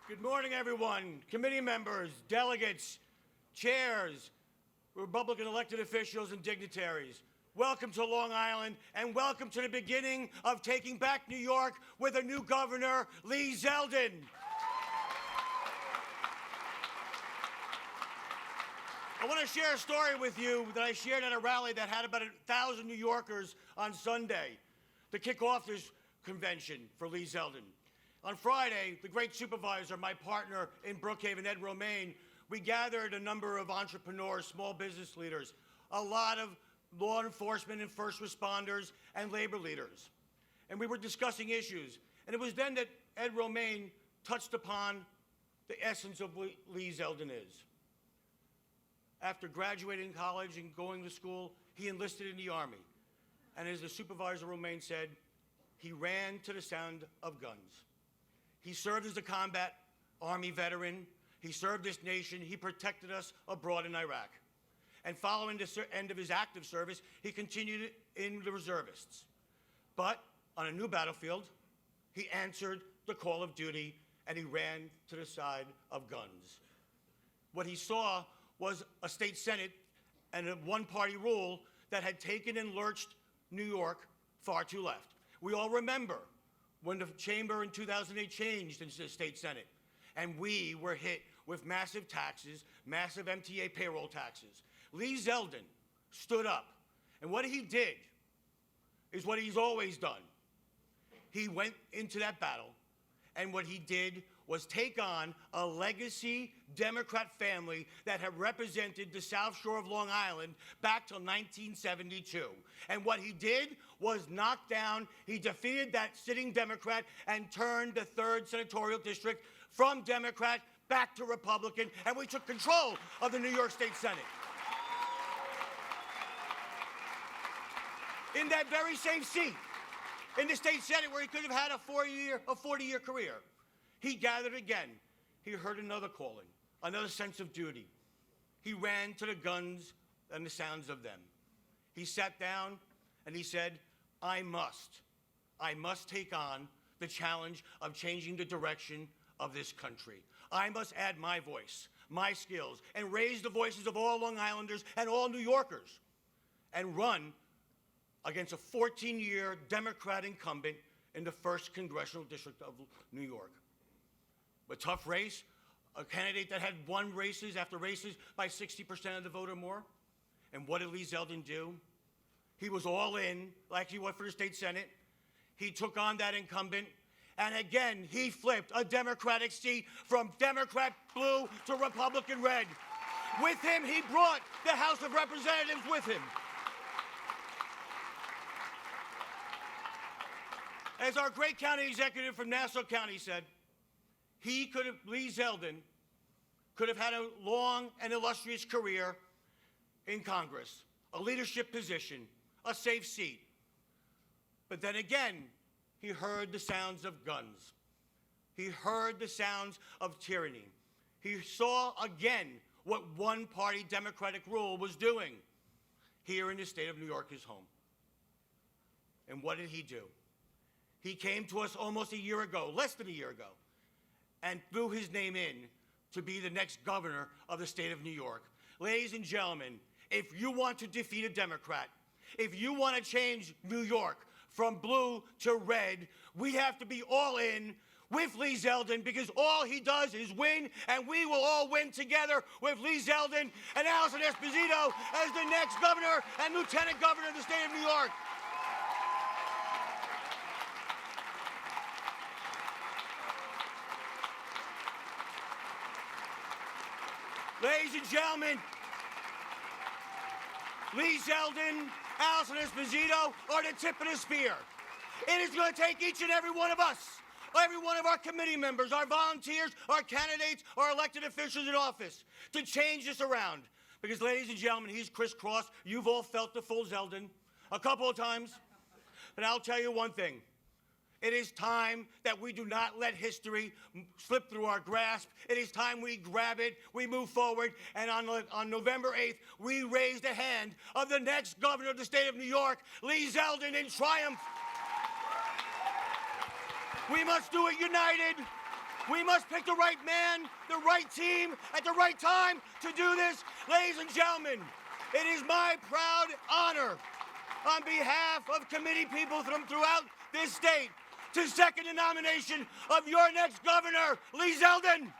Good morning, everyone. Committee members, delegates, chairs, Republican elected officials, and dignitaries. Welcome to Long Island, and welcome to the beginning of taking back New York with a new governor, Lee Zeldin. I want to share a story with you that I shared at a rally that had about 1,000 New Yorkers on Sunday to kick off this convention for Lee Zeldin. On Friday, the great supervisor, my partner in Brookhaven, Ed Romaine, we gathered a number of entrepreneurs, small business leaders, a lot of law enforcement and first responders and labor leaders. And we were discussing issues. And it was then that Ed Romaine touched upon the essence of what Lee Zeldin is. After graduating college and going to school, he enlisted in the Army. And as the supervisor Romaine said, he ran to the sound of guns. He served as a combat Army veteran. He served this nation. He protected us abroad in Iraq. And following the end of his active service, he continued in the reservists. But on a new battlefield, he answered the call of duty and he ran to the side of guns. What he saw was a state senate and a one-party rule that had taken and lurched New York far too left. We all remember when the chamber in 2008 changed into the state senate, and we were hit with massive taxes, massive MTA payroll taxes. Lee Zeldin stood up, and what he did is what he's always done. He went into that battle, and what he did was take on a legacy Democrat family that had represented the South Shore of Long Island back till 1972. And what he did was knock down, he defeated that sitting Democrat and turned the 3rd Senatorial District from Democrat back to Republican, and we took control of the New York State Senate. In that very same seat, in the state Senate where he could have had a 40-year career, he gathered again. He heard another calling, another sense of duty. He ran to the guns and the sounds of them. He sat down and he said, I must take on the challenge of changing the direction of this country. I must add my voice, my skills, and raise the voices of all Long Islanders and all New Yorkers, and run against a 14-year Democrat incumbent in the 1st Congressional District of New York. A tough race, a candidate that had won races after races by 60% of the vote or more. And what did Lee Zeldin do? He was all in, like he was for the state Senate. He took on that incumbent, and again, he flipped a Democratic seat from Democrat blue to Republican red. With him, he brought the House of Representatives with him. As our great county executive from Nassau County said, Lee Zeldin could have had a long and illustrious career in Congress, a leadership position, a safe seat. But then again, he heard the sounds of guns. He heard the sounds of tyranny. He saw again what one-party Democratic rule was doing here in the state of New York, his home. And what did he do? He came to us almost a year ago, less than a year ago, and threw his name in to be the next governor of the state of New York. Ladies and gentlemen, if you want to defeat a Democrat, if you want to change New York from blue to red, we have to be all in with Lee Zeldin, because all he does is win, and we will all win together with Lee Zeldin and Allison Esposito as the next governor and lieutenant governor of the state of New York. Ladies and gentlemen, Lee Zeldin, Allison Esposito are the tip of the spear. It is going to take each and every one of us, every one of our committee members, our volunteers, our candidates, our elected officials in office to change this around. Because, ladies and gentlemen, he's crisscrossed. You've all felt the full Zeldin a couple of times. But I'll tell you one thing. It is time that we do not let history slip through our grasp. It is time we grab it, we move forward, and on November 8th, we raise the hand of the next governor of the state of New York, Lee Zeldin, in triumph. We must do it united. We must pick the right man, the right team, at the right time to do this. Ladies and gentlemen, it is my proud honor on behalf of committee people from throughout this state to second the nomination of your next governor, Lee Zeldin.